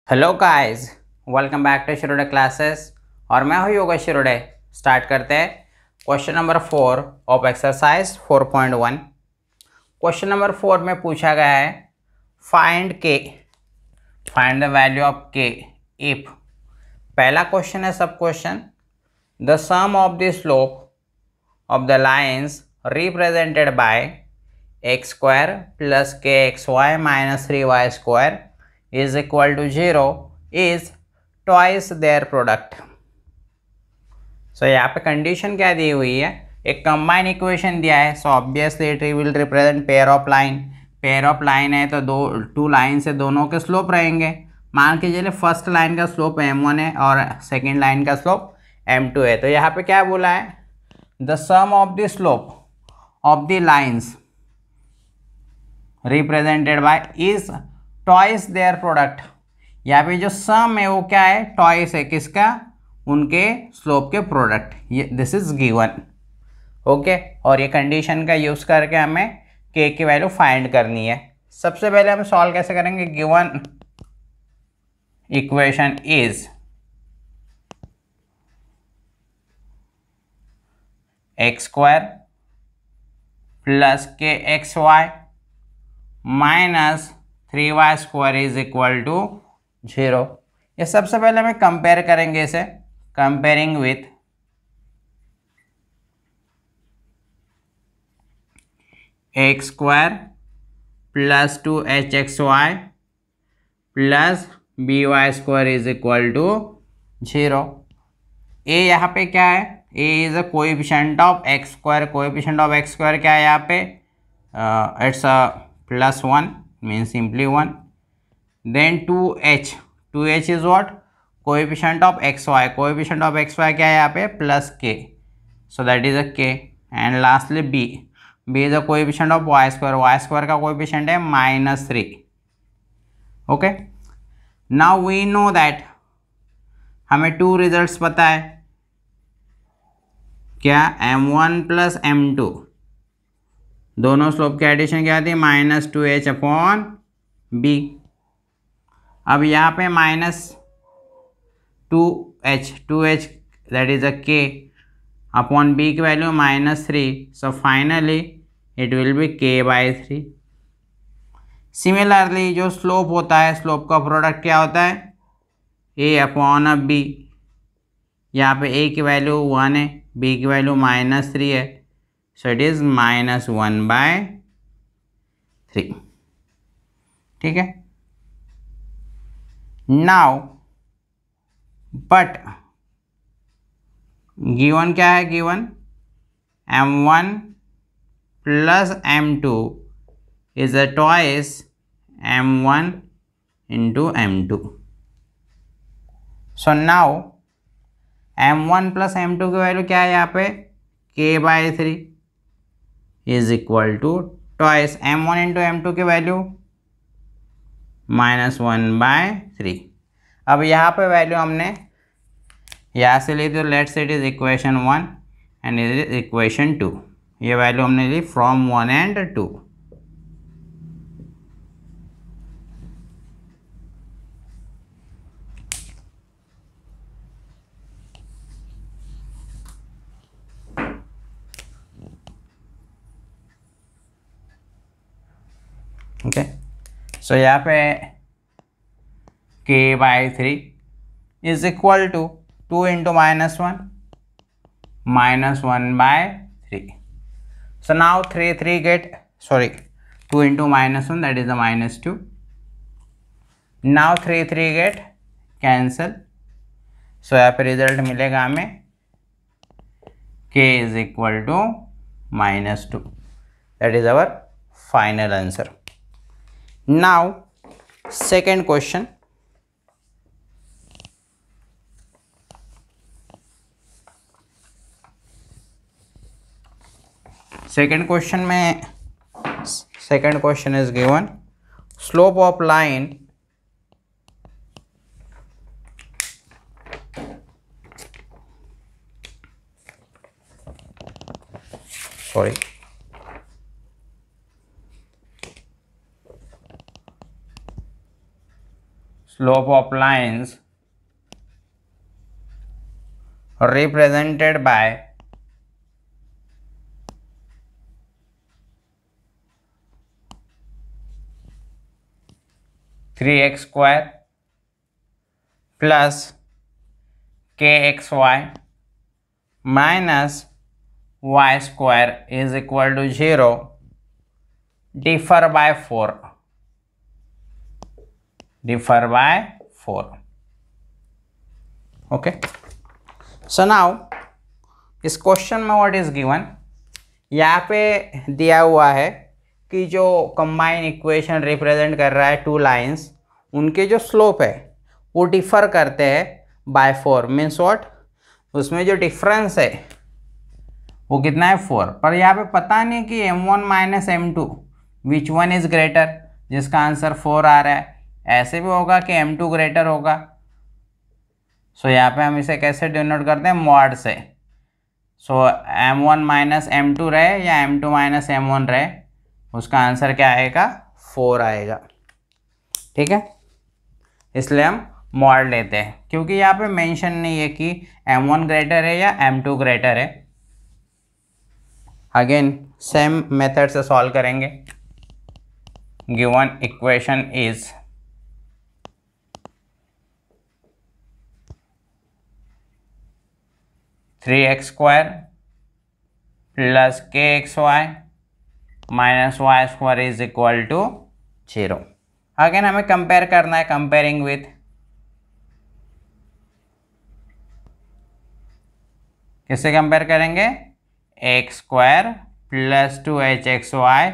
Hello guys, welcome back to Shirode classes. और मैं हूँ योगा शिरोडे। स्टार्ट करते हैं question number 4 of exercise 4.1। Question number 4 में पूछा गया है find the value of k if. पहला क्वेश्चन है sub question, the sum of the slope of the lines represented by x square plus k x y minus 3y square is equal to 0 is twice their product। So यहाँ पे condition क्या दी हुई है, एक combine equation दिया है। So obviously it will represent pair of line है तो टू लाइन से दोनों के स्लोप रहेंगे। मान के चलिए फर्स्ट लाइन का स्लोप m1 है और सेकेंड लाइन का स्लोप m2 है। तो यहाँ पे क्या बोला है, the sum of the slope of the lines represented by is twice their product. यहाँ पे जो सम है वो क्या है, टॉइस है, किसका, उनके स्लोप के प्रोडक्ट। ये दिस इज गिवन। ओके, और ये कंडीशन का यूज करके हमें के की वैल्यू फाइंड करनी है। सबसे पहले हम सॉल्व कैसे करेंगे, given equation is x square plus k x y minus 3y square is equal to 0। ये सबसे पहले हमें कंपेयर करेंगे, इसे comparing with x square plus 2hxy plus by square is equal to 0। A यहाँ पे क्या है, a is a coefficient of x square. Coefficient of x square क्या है यहाँ पे, it's +1 means simply 1. Then 2h is what, coefficient of xy। coefficient of xy क्या है यहाँ पे, plus k, so that is a k। and lastly b is a coefficient of y square का coefficient है -3। okay, now we know that हमें 2 results पता है, क्या, m1 प्लस m2 दोनों स्लोप की एडिशन क्या आती है, -2h अपॉन b। अब यहाँ पे -2h that is a k upon b की value -3। So finally it will be k/3। Similarly जो स्लोप होता है, स्लोप का प्रोडक्ट क्या होता है, a अपॉन b। यहाँ पे a की वैल्यू 1 है, b की वैल्यू -3 है, so it is -1/3। ठीक है, now but गिवन क्या है, given m1 plus m2 is a twice m1 into m2। so now m1 plus m2 की वैल्यू क्या है यहाँ पे, k/3 is equal to twice m1 into m2 की वैल्यू -1/3। अब यहाँ पे वैल्यू हमने यहाँ से ली, तो let's say it is equation 1 and it is equation 2। ये वैल्यू हमने ली फ्रॉम 1 एंड 2। ओके, सो यहाँ पे k/3 is equal to 2 into -1 -1/3। So now 2 into -1 that is a -2। Now 3 get cancel. सो यहाँ पे रिजल्ट मिलेगा हमें k is equal to -2। That is our final answer. Now second question, में second question is given slope of line slope of lines represented by 3x square plus kxy minus y square is equal to 0 differ by 4. Okay, so now इस question में what is given, यहाँ पे दिया हुआ है कि जो combine equation represent कर रहा है टू लाइंस, उनके जो स्लोप है वो डिफर करते हैं बाय 4. मीन्स व्हाट, उसमें जो डिफरेंस है वो कितना है 4. पर यहाँ पे पता नहीं कि m1 minus m2 which one is greater, जिसका आंसर 4 आ रहा है. ऐसे भी होगा कि m2 ग्रेटर होगा. सो यहाँ पे हम इसे कैसे डिनोट करते हैं, मॉड से. सो m1 माइनस m2 रहे या m2 माइनस m1 रहे, उसका आंसर क्या आएगा, 4 आएगा. ठीक है, इसलिए हम मॉड लेते हैं, क्योंकि यहाँ पे मेंशन नहीं है कि m1 ग्रेटर है या m2 ग्रेटर है. अगेन सेम मेथड से सॉल्व करेंगे. Given equation is 3x square plus kxy minus Y square is equal to 0. Again हमें कंपेयर करना है, कंपेयरिंग विथ किससे कंपेयर करेंगे, X square plus 2hxy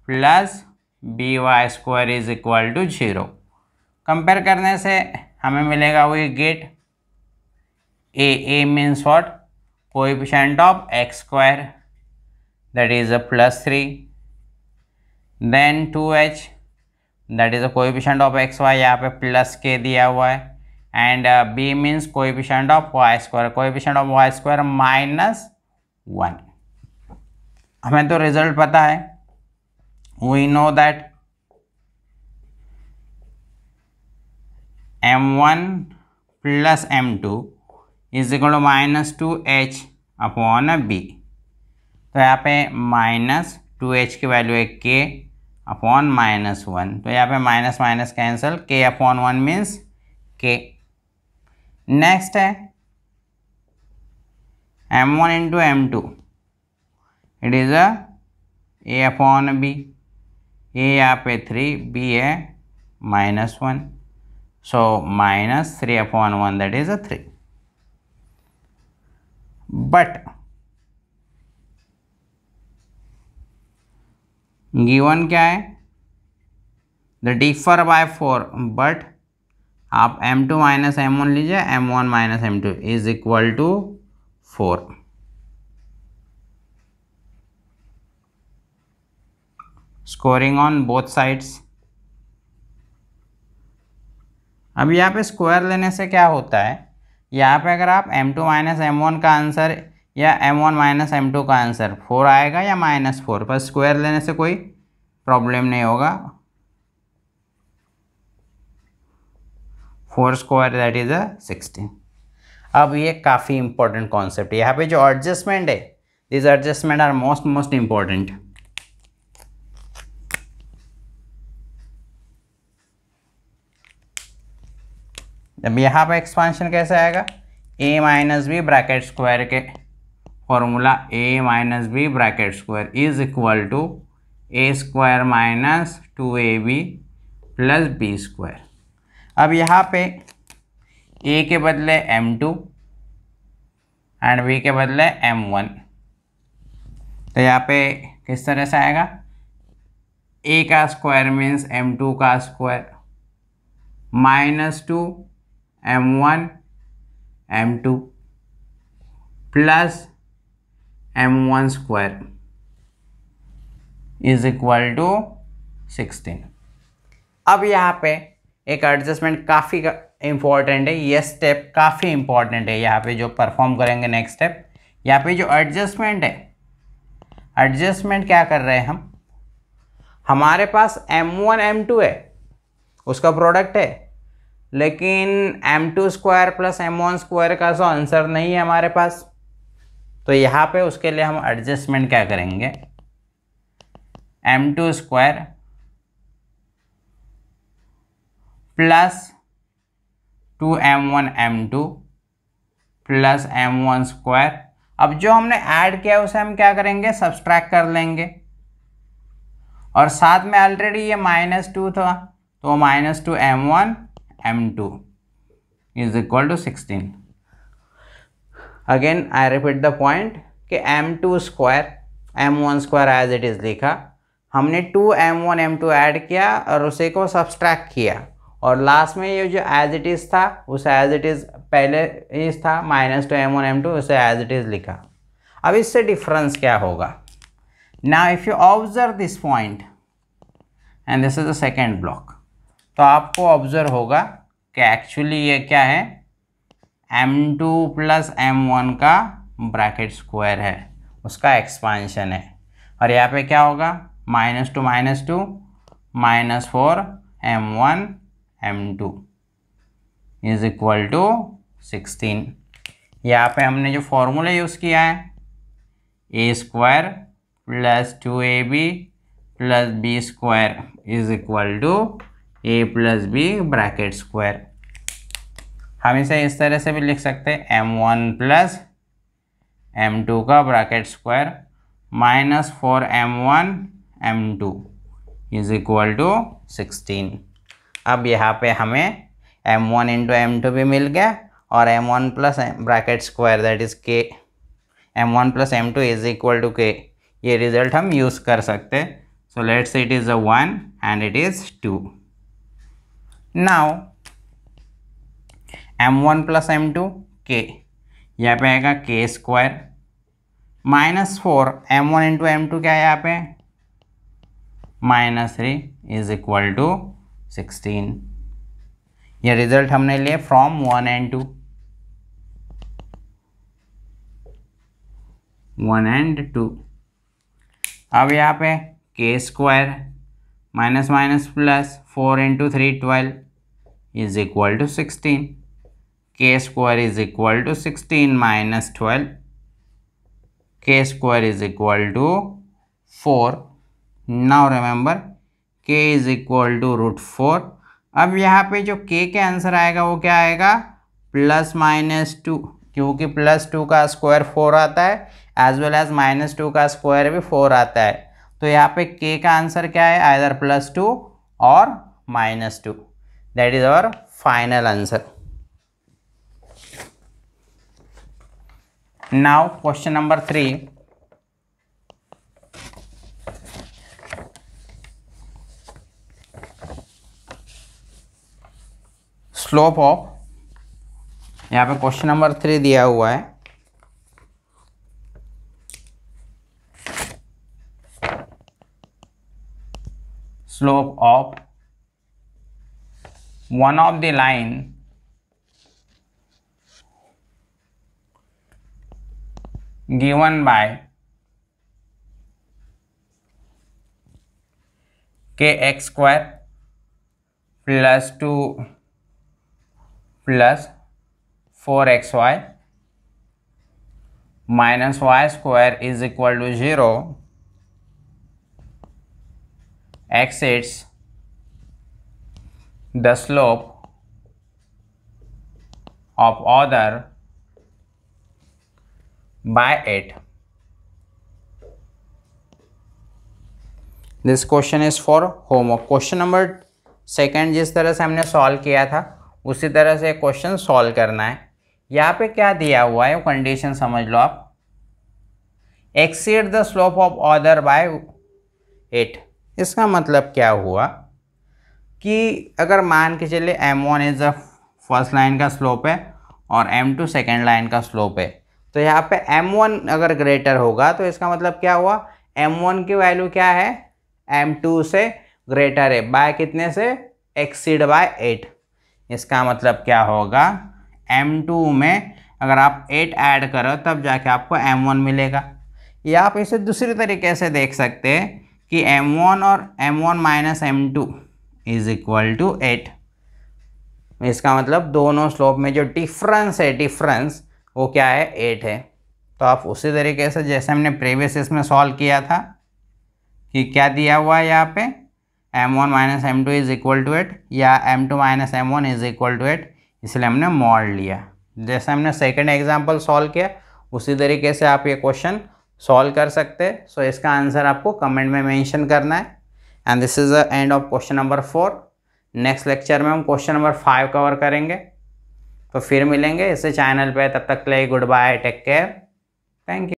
plus by square is equal to 0. Compare करने से हमें मिलेगा वही get a means what, coefficient of x square that is a plus 3, then 2h that is a coefficient of xy, यहाँ पे plus k दिया हुआ है, and b means coefficient of y square, coefficient of y square minus 1. हमें तो result पता है, we know that m1 plus m2 is equal to minus 2h upon b. तो यहाँ पे माइनस 2h की वैल्यू है k अपॉन माइनस 1. तो यहाँ पे minus minus cancel, k upon 1 means k. Next है m1 into m2, it is a upon b. a यहाँ पे 3, b है minus 1, so minus 3 upon 1 that is 3. But given क्या है, द डिफर बाय 4, बट आप m2 माइनस m1 लीजिए, m1 minus m2 is equal to 4. Squaring on both sides. अब यहाँ पे स्क्वायर लेने से क्या होता है, यहाँ पे अगर आप m2 माइनस m1 का आंसर या m1 माइनस m2 का आंसर 4 आएगा या माइनस 4, पर स्क्वायर लेने से कोई प्रॉब्लम नहीं होगा. 4 स्क्वायर दैट इज 16. अब ये काफ़ी इंपॉर्टेंट कॉन्सेप्ट है. यहाँ पे जो एडजस्टमेंट है, this adjustment are most important. अब यहाँ पे एक्सपांशन कैसे आएगा, a minus b bracket square के formula, a minus b bracket square is equal to a square minus 2ab plus b square. अब यहाँ पे a के बदले m2 एंड b के बदले m1. तो यहाँ पे किस तरह से आएगा, a का स्क्वायर मीन्स m2 का square minus 2 m1 m2 plus m1 square is equal to 16. अब यहाँ पे एक एडजस्टमेंट काफ़ी इम्पॉर्टेंट है, ये स्टेप काफ़ी इम्पॉर्टेंट है. यहाँ पे जो परफॉर्म करेंगे नेक्स्ट स्टेप, यहाँ पे जो एडजस्टमेंट है, एडजस्टमेंट क्या कर रहे हैं हम, हमारे पास m1 m2 है, उसका प्रोडक्ट है, लेकिन m2 square plus m1 square का तो आंसर नहीं है हमारे पास। तो यहाँ पे उसके लिए हम एडजस्टमेंट क्या करेंगे, m2 square plus 2m1 m2 plus m1 square. अब जो हमने ऐड किया उसे हम क्या करेंगे, सब्सट्रैक्ट कर लेंगे, और साथ में ऑलरेडी ये -2 था तो -2 m1 m2 is equal to 16। Again I repeat the point कि m2 square m1 square as it is लिखा, हमने 2m1 m2 ऐड किया और उसे को सब्सट्रैक्ट किया, और लास्ट में ये जो एज इट इज़ था उसे एज इट इज़ पहले इज था -2 m1 m2 उसे एज इट इज़ लिखा। अब इससे डिफरेंस क्या होगा, now if you observe this point and this is the second block, तो आपको ऑब्जर्व होगा कि एक्चुअली ये क्या है, m2 प्लस m1 का ब्रैकेट स्क्वायर है, उसका एक्सपांशन है। और यहाँ पे क्या होगा, -2 -4 m1 m2 is equal to 16। यहाँ पे हमने जो फॉर्मूला यूज़ किया है, a square plus 2ab plus b square is equal to a plus b bracket square. हम इसे इस तरह से भी लिख सकते हैं, m1 प्लस m2 का bracket square -4 m1 m2 is equal to 16। अब यहाँ पे हमें m1 इंटू m2 भी मिल गया, और m1 plus bracket square that is k, m1 plus m2 is equal to k, ये रिजल्ट हम यूज़ कर सकते। So let's say it is a 1 and it is 2। Now m1 plus m2 k, यहाँ पे आएगा k square -4 m1 into m2 क्या है यहाँ पे, -3 इज इक्वल टू 16। ये रिजल्ट हमने लिए फ्रॉम 1 and 2, 1 and 2। अब यहाँ पे k square minus minus plus 4 into 3 12 is equal to 16, k square is equal to 16 minus 12, k square is equal to 4। Now remember k is equal to √4। अब यहाँ पे जो k के आंसर आएगा वो क्या आएगा, +-2, क्योंकि +2 का स्क्वायर 4 आता है एज वेल एज -2 का स्क्वायर भी 4 आता है। तो यहाँ पे k का आंसर क्या है, आइदर +2 और -2, that is our final answer. Now question number 3, slope of, यहाँ पे क्वेश्चन नंबर 3 दिया हुआ है, slope of one of the line given by kx square plus 2 plus 4xy minus y square is equal to 0 exceeds the slope of other by 8. This question is for homework. Question number 2 जिस तरह से हमने solve किया था उसी तरह से question solve करना है। यहाँ पे क्या दिया हुआ है, कंडीशन समझ लो आप, exceed the slope of other by 8। इसका मतलब क्या हुआ कि अगर मान के चले m1 is the first line का स्लोप है और m2 सेकेंड लाइन का स्लोप है, तो यहाँ पे m1 अगर ग्रेटर होगा तो इसका मतलब क्या हुआ, m1 की वैल्यू क्या है, m2 से ग्रेटर है, बाय कितने से, एक्सीड बाय 8। इसका मतलब क्या होगा, m2 में अगर आप 8 ऐड करो तब जाके आपको m1 मिलेगा। या आप इसे दूसरी तरीके से देख सकते हैं कि m1 और m1 minus m2 is equal to 8। इसका मतलब दोनों स्लोप में जो डिफरेंस वो क्या है, 8 है। तो आप उसी तरीके से जैसे हमने प्रीवियस इसमें सॉल्व किया था कि क्या दिया हुआ है यहाँ पे m1 minus m2 is equal to 8 या m2 minus m1 is equal to 8, इसलिए हमने मॉड लिया। जैसे हमने सेकंड एग्जांपल सॉल्व किया उसी तरीके से आप ये क्वेश्चन सॉल्व कर सकते हैं। सो इसका आंसर आपको कमेंट में मेंशन करना है। And this is the end of question number 4। Next lecture में हम क्वेश्चन नंबर 5 कवर करेंगे। तो फिर मिलेंगे इसे चैनल पे, तब तक के लिए goodbye, take care, thank you.